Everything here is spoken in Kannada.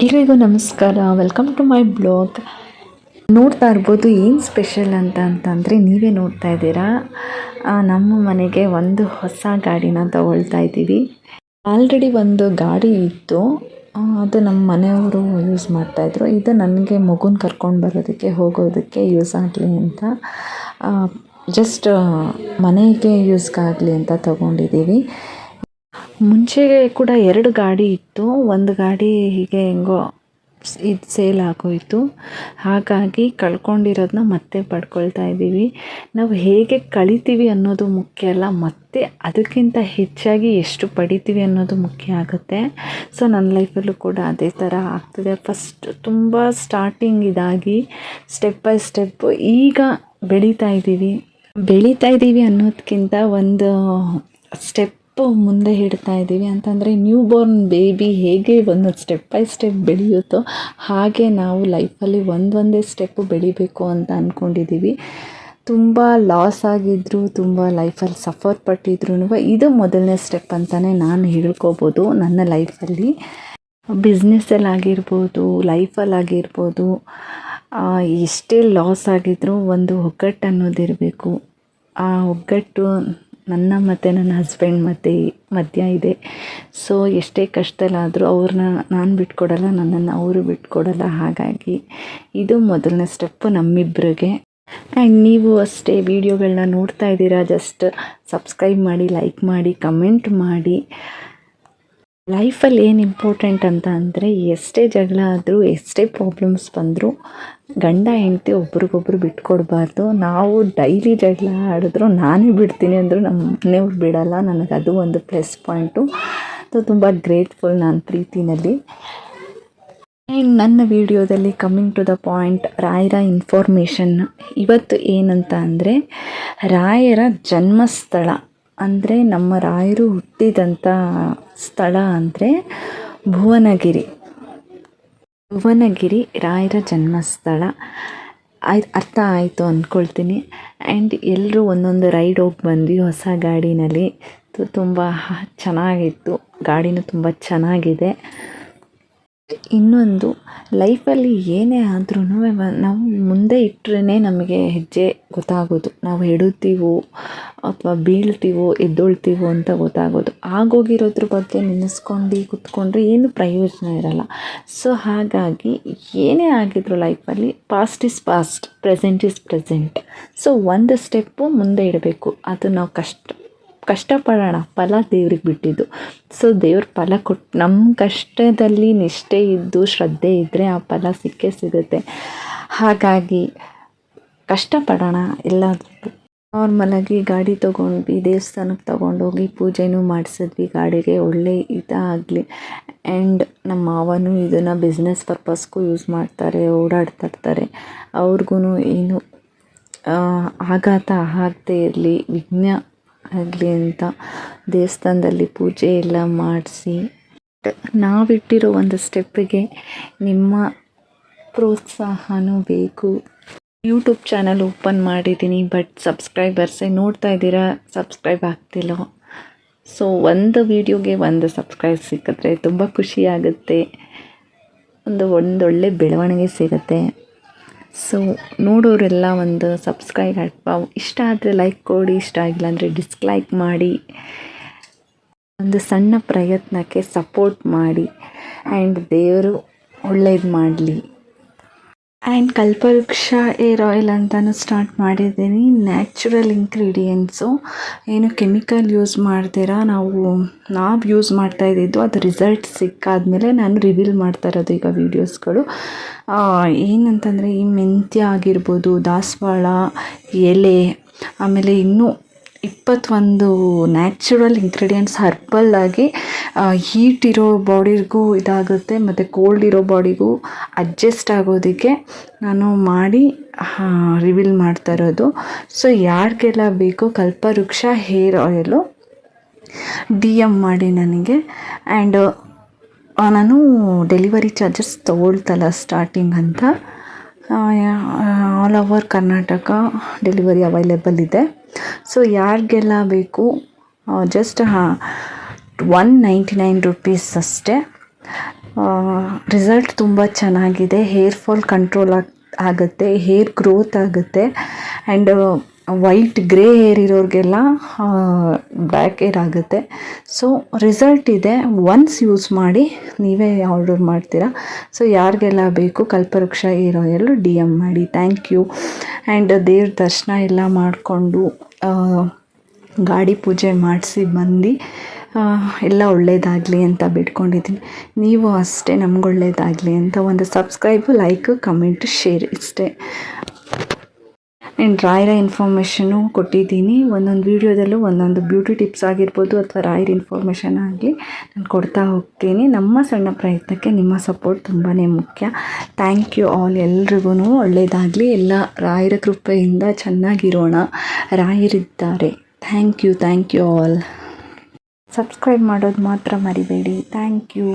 ಎಲ್ರಿಗೂ ನಮಸ್ಕಾರ. Welcome to my blog. ನೋಡ್ತಾ ಇರ್ಬೋದು ಏನು ಸ್ಪೆಷಲ್ ಅಂತಂದರೆ ನೀವೇ ನೋಡ್ತಾ ಇದ್ದೀರಾ. ನಮ್ಮ ಮನೆಗೆ ಒಂದು ಹೊಸ ಗಾಡಿನ ತಗೊಳ್ತಾ ಇದ್ದೀವಿ. ಆಲ್ರೆಡಿ ಒಂದು ಗಾಡಿ ಇತ್ತು, ಅದು ನಮ್ಮ ಮನೆಯವರು ಯೂಸ್ ಮಾಡ್ತಾಯಿದ್ರು. ಇದು ನನಗೆ ಮಗುನ ಕರ್ಕೊಂಡು ಬರೋದಕ್ಕೆ ಹೋಗೋದಕ್ಕೆ ಯೂಸ್ ಆಗಲಿ ಅಂತ, ಜಸ್ಟ್ ಮನೆಗೆ ಯೂಸ್ಗಾಗಲಿ ಅಂತ ತಗೊಂಡಿದ್ದೀವಿ. ಮುಂಚೆ ಕೂಡ 2 ಗಾಡಿ ಇತ್ತು. ಒಂದು ಗಾಡಿ ಹೀಗೆ ಹೆಂಗೋ ಇದು ಸೇಲ್ ಆಗೋಯಿತು. ಹಾಗಾಗಿ ಕಳ್ಕೊಂಡಿರೋದನ್ನ ಮತ್ತೆ ಪಡ್ಕೊಳ್ತಾ ಇದ್ದೀವಿ. ನಾವು ಹೇಗೆ ಕಳಿತೀವಿ ಅನ್ನೋದು ಮುಖ್ಯ ಅಲ್ಲ, ಮತ್ತು ಅದಕ್ಕಿಂತ ಹೆಚ್ಚಾಗಿ ಎಷ್ಟು ಪಡಿತೀವಿ ಅನ್ನೋದು ಮುಖ್ಯ ಆಗುತ್ತೆ. ಸೊ ನನ್ನ ಲೈಫಲ್ಲೂ ಕೂಡ ಅದೇ ಥರ ಆಗ್ತಿದೆ. ಫಸ್ಟ್ ತುಂಬ ಸ್ಟಾರ್ಟಿಂಗ್ ಇದಾಗಿ ಸ್ಟೆಪ್ ಬೈ ಸ್ಟೆಪ್ಪು ಈಗ ಬೆಳೀತಾ ಇದ್ದೀವಿ ಅನ್ನೋದಕ್ಕಿಂತ ಒಂದು ಸ್ಟೆಪ್ ಮುಂದೆ ಇಡ್ತಾ ಇದ್ದೀವಿ. ಅಂತಂದರೆ ನ್ಯೂ ಬೋರ್ನ್ ಬೇಬಿ ಹೇಗೆ ಒಂದು ಸ್ಟೆಪ್ ಬೈ ಸ್ಟೆಪ್ ಬೆಳೆಯುತ್ತೋ ಹಾಗೆ ನಾವು ಲೈಫಲ್ಲಿ ಒಂದೊಂದೇ ಸ್ಟೆಪ್ಪು ಬೆಳಿಬೇಕು ಅಂತ ಅಂದ್ಕೊಂಡಿದ್ದೀವಿ. ತುಂಬ ಲಾಸ್ ಆಗಿದ್ದರೂ, ತುಂಬ ಲೈಫಲ್ಲಿ ಸಫರ್ ಪಟ್ಟಿದ್ರೂ ಇದು ಮೊದಲನೇ ಸ್ಟೆಪ್ ಅಂತಲೇ ನಾನು ಹೇಳ್ಕೊಬೋದು. ನನ್ನ ಲೈಫಲ್ಲಿ ಬಿಸ್ನೆಸ್ಸಲ್ಲಾಗಿರ್ಬೋದು, ಲೈಫಲ್ಲಾಗಿರ್ಬೋದು, ಎಷ್ಟೇ ಲಾಸ್ ಆಗಿದ್ದರೂ ಒಂದು ಒಗ್ಗಟ್ಟು ಅನ್ನೋದಿರಬೇಕು. ಆ ಒಗ್ಗಟ್ಟು ನನ್ನ ಮತ್ತು ನನ್ನ ಹಸ್ಬೆಂಡ್ ಮಧ್ಯ ಇದೆ. ಸೊ ಎಷ್ಟೇ ಕಷ್ಟದಲ್ಲಾದರೂ ಅವ್ರನ್ನ ನಾನು ಬಿಟ್ಕೊಡಲ್ಲ, ನನ್ನನ್ನು ಅವರು ಬಿಟ್ಕೊಡಲ್ಲ. ಹಾಗಾಗಿ ಇದು ಮೊದಲನೇ ಸ್ಟೆಪ್ಪು ನಮ್ಮಿಬ್ಬರಿಗೆ. ಆ್ಯಂಡ್ ನೀವು ಅಷ್ಟೇ ವಿಡಿಯೋಗಳನ್ನ ನೋಡ್ತಾ ಇದ್ದೀರಾ, ಜಸ್ಟ್ ಸಬ್ಸ್ಕ್ರೈಬ್ ಮಾಡಿ, ಲೈಕ್ ಮಾಡಿ, ಕಮೆಂಟ್ ಮಾಡಿ. ಲೈಫಲ್ಲಿ ಏನು ಇಂಪಾರ್ಟೆಂಟ್ ಅಂತ ಅಂದರೆ, ಎಷ್ಟೇ ಜಗಳ ಆದರೂ, ಎಷ್ಟೇ ಪ್ರಾಬ್ಲಮ್ಸ್ ಬಂದರೂ ಗಂಡ ಹೆಂಡತಿ ಒಬ್ರಿಗೊಬ್ರು ಬಿಟ್ಕೊಡ್ಬಾರ್ದು. ನಾವು ಡೈಲಿ ಜಗಳ ಆಡಿದ್ರು ನಾನೇ ಬಿಡ್ತೀನಿ ಅಂದರೂ ನಮ್ಮ ಮನೆಯವ್ರು ಬಿಡಲ್ಲ. ನನಗೆ ಅದು ಒಂದು ಪ್ಲಸ್ ಪಾಯಿಂಟು. ಅದು ತುಂಬ ಗ್ರೇಟ್ಫುಲ್ ನಾನು ಪ್ರೀತಿನಲ್ಲಿ. ಆ್ಯಂಡ್ ನನ್ನ ವಿಡಿಯೋದಲ್ಲಿ ಕಮ್ಮಿಂಗ್ ಟು ದ ಪಾಯಿಂಟ್, ರಾಯರ ಇನ್ಫಾರ್ಮೇಷನ್ ಇವತ್ತು ಏನಂತ ಅಂದರೆ, ರಾಯರ ಜನ್ಮಸ್ಥಳ ಅಂದರೆ ನಮ್ಮ ರಾಯರು ಹುಟ್ಟಿದಂಥ ಸ್ಥಳ ಅಂದರೆ ಭುವನಗಿರಿ ರಾಯರ ಜನ್ಮಸ್ಥಳ. ಅರ್ಥ ಆಯಿತು ಅಂದ್ಕೊಳ್ತೀನಿ. ಆ್ಯಂಡ್ ಎಲ್ಲರೂ ಒಂದೊಂದು ರೈಡ್ ಹೋಗಿ ಬಂದ್ವಿ ಹೊಸ ಗಾಡಿನಲ್ಲಿ. ತುಂಬ ಚೆನ್ನಾಗಿತ್ತು, ಗಾಡಿನೂ ತುಂಬ ಚೆನ್ನಾಗಿದೆ. ಇನ್ನೊಂದು, ಲೈಫಲ್ಲಿ ಏನೇ ಆದ್ರೂ ನಾವು ಮುಂದೆ ಇಟ್ಟರೆ ನಮಗೆ ಹೆಜ್ಜೆ ಗೊತ್ತಾಗೋದು. ನಾವು ಎಡುತ್ತೀವೋ ಅಥವಾ ಬೀಳ್ತೀವೋ ಎದ್ದೊಳ್ತೀವೋ ಅಂತ ಗೊತ್ತಾಗೋದು. ಆಗೋಗಿರೋದ್ರ ಬಗ್ಗೆ ನೆನೆಸ್ಕೊಂಡು ಕೂತ್ಕೊಂಡ್ರೆ ಏನು ಪ್ರಯೋಜನ ಇರಲ್ಲ. ಸೊ ಹಾಗಾಗಿ ಏನೇ ಆಗಿದ್ರು ಲೈಫಲ್ಲಿ, past is past, present is present. So ಒಂದು ಸ್ಟೆಪ್ಪು ಮುಂದೆ ಇಡಬೇಕು. ಅದು ನಾವು ಕಷ್ಟಪಡೋಣ, ಫಲ ದೇವ್ರಿಗೆ ಬಿಟ್ಟಿದ್ದು. ಸೊ ದೇವ್ರ ಫಲ ಕೊಟ್ಟು, ನಮ್ಮ ಕಷ್ಟದಲ್ಲಿ ನಿಷ್ಠೆ ಇದ್ದು ಶ್ರದ್ಧೆ ಇದ್ದರೆ ಆ ಫಲ ಸಿಕ್ಕೇ ಸಿಗುತ್ತೆ. ಹಾಗಾಗಿ ಕಷ್ಟಪಡೋಣ. ಎಲ್ಲದಕ್ಕೂ ನಾರ್ಮಲಾಗಿ ಗಾಡಿ ತೊಗೊಂಡ್ವಿ, ದೇವಸ್ಥಾನಕ್ಕೆ ತೊಗೊಂಡೋಗಿ ಪೂಜೆನೂ ಮಾಡಿಸಿದ್ವಿ ಗಾಡಿಗೆ, ಒಳ್ಳೆ ಇದಾಗಲಿ. ಆ್ಯಂಡ್ ನಮ್ಮ ಮಾವನೂ ಇದನ್ನು ಬಿಸ್ನೆಸ್ ಪರ್ಪಸ್ಗೂ ಯೂಸ್ ಮಾಡ್ತಾರೆ, ಓಡಾಡ್ತಾಯಿರ್ತಾರೆ. ಅವ್ರಿಗೂ ಏನು ಆಘಾತ ಆಗದೇ ಇರಲಿ, ವಿಘ್ನ ಆಗಲಿ ಅಂತ ದೇವಸ್ಥಾನದಲ್ಲಿ ಪೂಜೆ ಎಲ್ಲ ಮಾಡಿಸಿ, ನಾವಿಟ್ಟಿರೋ ಒಂದು ಸ್ಟೆಪ್ಪಿಗೆ ನಿಮ್ಮ ಪ್ರೋತ್ಸಾಹನೂ ಬೇಕು. ಯೂಟ್ಯೂಬ್ ಚಾನಲ್ ಓಪನ್ ಮಾಡಿದ್ದೀನಿ, ಬಟ್ ಸಬ್ಸ್ಕ್ರೈಬರ್ಸೇ ನೋಡ್ತಾ ಇದ್ದೀರಾ, ಸಬ್ಸ್ಕ್ರೈಬ್ ಆಗ್ತಿಲ್ಲ. ಸೊ ಒಂದು ವಿಡಿಯೋಗೆ ಒಂದು ಸಬ್ಸ್ಕ್ರೈಬ್ ಸಿಕ್ಕಿದ್ರೆ ತುಂಬ ಖುಷಿಯಾಗುತ್ತೆ, ಒಂದೊಳ್ಳೆ ಬೆಳವಣಿಗೆ ಸಿಗುತ್ತೆ. ಸೊ ನೋಡೋರೆಲ್ಲ ಒಂದು ಸಬ್ಸ್ಕ್ರೈಬ್ ಇಷ್ಟ ಆದರೆ ಲೈಕ್ ಕೊಡಿ, ಇಷ್ಟ ಆಗಿಲ್ಲ ಅಂದರೆ ಡಿಸ್ಲೈಕ್ ಮಾಡಿ. ಒಂದು ಸಣ್ಣ ಪ್ರಯತ್ನಕ್ಕೆ ಸಪೋರ್ಟ್ ಮಾಡಿ. ಆ್ಯಂಡ್ ದೇವರು ಒಳ್ಳೇದು ಮಾಡಲಿ. ಆ್ಯಂಡ್ ಕಲ್ಪವೃಕ್ಷ ಏರ್ ಆಯಿಲ್ ಅಂತಲೂ ಸ್ಟಾರ್ಟ್ ಮಾಡಿದ್ದೀನಿ. ನ್ಯಾಚುರಲ್ ಇಂಗ್ರೀಡಿಯೆಂಟ್ಸು, ಏನು ಕೆಮಿಕಲ್ ಯೂಸ್ ಮಾಡ್ದಿರ ನಾವು ಯೂಸ್ ಮಾಡ್ತಾಯಿದ್ದು. ಅದು ರಿಸಲ್ಟ್ ಸಿಕ್ಕಾದ್ಮೇಲೆ ನಾನು ರಿವೀಲ್ ಮಾಡ್ತಾ ಇರೋದು ಈಗ ವೀಡಿಯೋಸ್ಗಳು. ಏನಂತಂದರೆ, ಈ ಮೆಂತ್ಯ ಆಗಿರ್ಬೋದು, ದಾಸವಾಳ ಎಲೆ, ಆಮೇಲೆ ಇನ್ನೂ 21 ನ್ಯಾಚುರಲ್ ಇಂಗ್ರೀಡಿಯೆಂಟ್ಸ್ ಹರ್ಬಲ್ಲಾಗಿ ಹೀಟ್ ಇರೋ ಬಾಡಿಗೂ ಇದಾಗುತ್ತೆ, ಮತ್ತು ಕೋಲ್ಡ್ ಇರೋ ಬಾಡಿಗೂ ಅಡ್ಜಸ್ಟ್ ಆಗೋದಕ್ಕೆ ನಾನು ಮಾಡಿ ರಿವೀಲ್ ಮಾಡ್ತಾ ಇರೋದು. ಸೊ ಯಾರಿಗೆಲ್ಲ ಬೇಕು ಕಲ್ಪವೃಕ್ಷ ಹೇರ್ ಆಯಿಲು DM ಮಾಡಿ ನನಗೆ. ಆ್ಯಂಡ್ ನಾನು ಡೆಲಿವರಿ ಚಾರ್ಜಸ್ ತೊಗೊಳ್ತಲ್ಲ ಸ್ಟಾರ್ಟಿಂಗ್ ಅಂತ. All over Karnataka delivery available ಇದೆ. ಸೊ ಯಾರಿಗೆಲ್ಲ ಬೇಕು, ಜಸ್ಟ್ 199 ರುಪೀಸ್ ಅಷ್ಟೇ. ರಿಸಲ್ಟ್ ತುಂಬ ಚೆನ್ನಾಗಿದೆ. ಹೇರ್ ಫಾಲ್ ಕಂಟ್ರೋಲ್ ಆಗುತ್ತೆ, ಹೇರ್ ಗ್ರೋತ್ ಆಗುತ್ತೆ. ಆ್ಯಂಡ್ ವೈಟ್ ಗ್ರೇ ಹೇರ್ ಇರೋರಿಗೆಲ್ಲ ಬ್ಲ್ಯಾಕ್ ಹೇರ್ ಆಗುತ್ತೆ. ಸೊ ರಿಸಲ್ಟ್ ಇದೆ. ಒನ್ಸ್ ಯೂಸ್ ಮಾಡಿ ನೀವೇ ಆರ್ಡರ್ ಮಾಡ್ತೀರಾ. ಸೊ ಯಾರಿಗೆಲ್ಲ ಬೇಕು ಕಲ್ಪವೃಕ್ಷ ಹೇರ್ ಆಯಿಲ್ DM ಮಾಡಿ. Thank you. ಆ್ಯಂಡ್ ದೇವ್ರ ದರ್ಶನ ಎಲ್ಲ ಮಾಡಿಕೊಂಡು ಗಾಡಿ ಪೂಜೆ ಮಾಡಿಸಿ ಬಂದು ಎಲ್ಲ ಒಳ್ಳೆಯದಾಗಲಿ ಅಂತ ಬಿಟ್ಕೊಂಡಿದ್ದೀನಿ. ನೀವು ಅಷ್ಟೇ ನಮ್ಗೆ ಒಳ್ಳೆಯದಾಗಲಿ ಅಂತ ಒಂದು ಸಬ್ಸ್ಕ್ರೈಬು, ಲೈಕು, ಕಮೆಂಟು, ಶೇರ್ ಇಷ್ಟೇ. ಆ್ಯಂಡ್ ರಾಯರ ಇನ್ಫಾರ್ಮೇಷನು ಕೊಟ್ಟಿದ್ದೀನಿ. ಒಂದೊಂದು ವೀಡಿಯೋದಲ್ಲೂ ಒಂದೊಂದು ಬ್ಯೂಟಿ ಟಿಪ್ಸ್ ಆಗಿರ್ಬೋದು ಅಥವಾ ರಾಯರ ಇನ್ಫಾರ್ಮೇಷನ್ ಆಗಲಿ ನಾನು ಕೊಡ್ತಾ ಹೋಗ್ತೀನಿ. ನಮ್ಮ ಸಣ್ಣ ಪ್ರಯತ್ನಕ್ಕೆ ನಿಮ್ಮ ಸಪೋರ್ಟ್ ತುಂಬಾ ಮುಖ್ಯ. Thank you all. ಎಲ್ರಿಗೂ ಒಳ್ಳೆಯದಾಗಲಿ. ಎಲ್ಲ ರಾಯರ ಕೃಪೆಯಿಂದ ಚೆನ್ನಾಗಿರೋಣ. ರಾಯರಿದ್ದಾರೆ. Thank you all. ಸಬ್ಸ್ಕ್ರೈಬ್ ಮಾಡೋದು ಮಾತ್ರ ಮರಿಬೇಡಿ. Thank you.